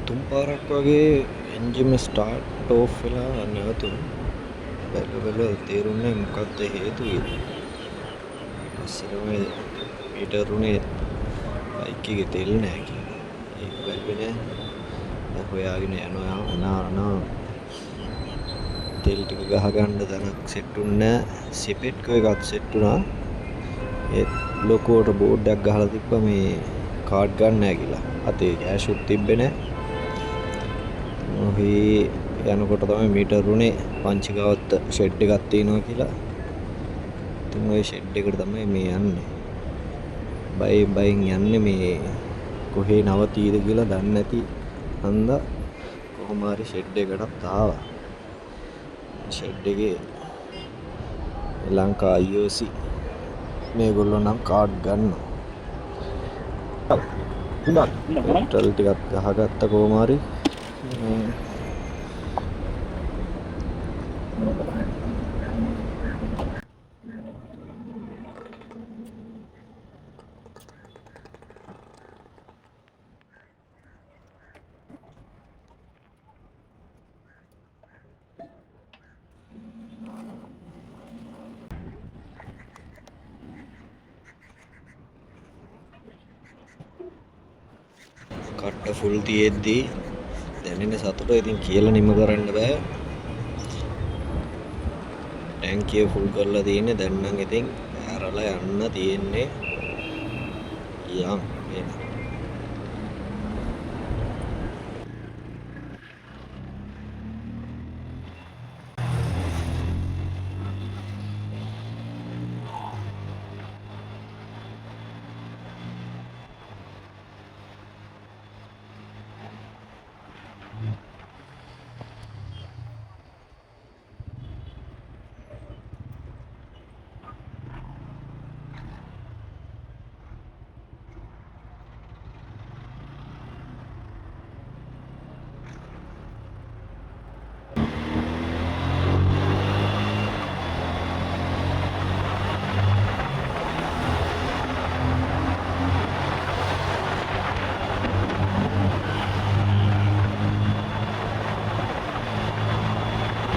තුන් පාරක් වගේ එන්ජිම ස්ටාර්ට් ඕෆ් වෙලා නැවතුණා. බැලුවා තේරුන්නේ මොකක්ද හේතුව කියලා. පස්සේ තමයි මීටරුනේ බයික් එකේ තෙල් නැහැ කියලා. ඒක බැලුවේ නෑ. දැන් හොයාගෙන යනවා තෙල් ටික ගහ ගන්න තැනක් සෙට් උන්නේ නැහැ. සිපෙට්කෝ එකක් සෙට් වුණා. ඒත් ලොකුවට බෝඩ් එකක් ගහලා තිබ්බා මේ කාඩ් ගන්න නැහැ කියලා. අතේ කෑෂ් උත් තිබ්බේ නැහැ. ඔහි යනකොට තමයි මීටරුනේ පංචිකාවත්ත ෂෙඩ් එකක් තියෙනවා කියලා. ඉතින් ওই ෂෙඩ් එකට තමයි මේ යන්නේ. බයෙන් යන්නේ මේ කොහේ නවතීද කියලා දන්නේ නැති හන්දා කොහොම හරි ෂෙඩ් එකටත් ආවා. ෂෙඩ් එකේ ලංකා IOC මේගොල්ලෝ නම් කාඩ් ගන්නවා. පෙට්‍රල් ටිකක් ගහගත්ත කොහොම හරි කට්ට ෆුල් තියෙද්දි දැනෙන සතුට ඉතින් කියලා නිම කරන්න බෑ. ටැංකිය ෆුල් කරලා තියෙන්නේ. දැන් නම් ඉතින් ඇරලා යන්න තියෙන්නේ යම් එන.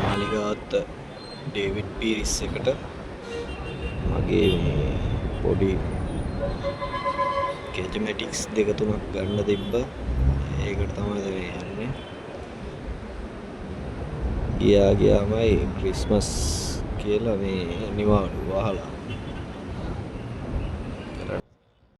මාලිගාවත් ඩේවිඩ් පීරිස් එකට මගේ මේ පොඩි කැජමැටික්ස් දෙක තුනක් ගන්න තිබ්බා. ඒකට තමයි මේ යන්නේ. ගියාමයි ක්‍රිස්මස් කියලා මේ නිවාඩු වහලා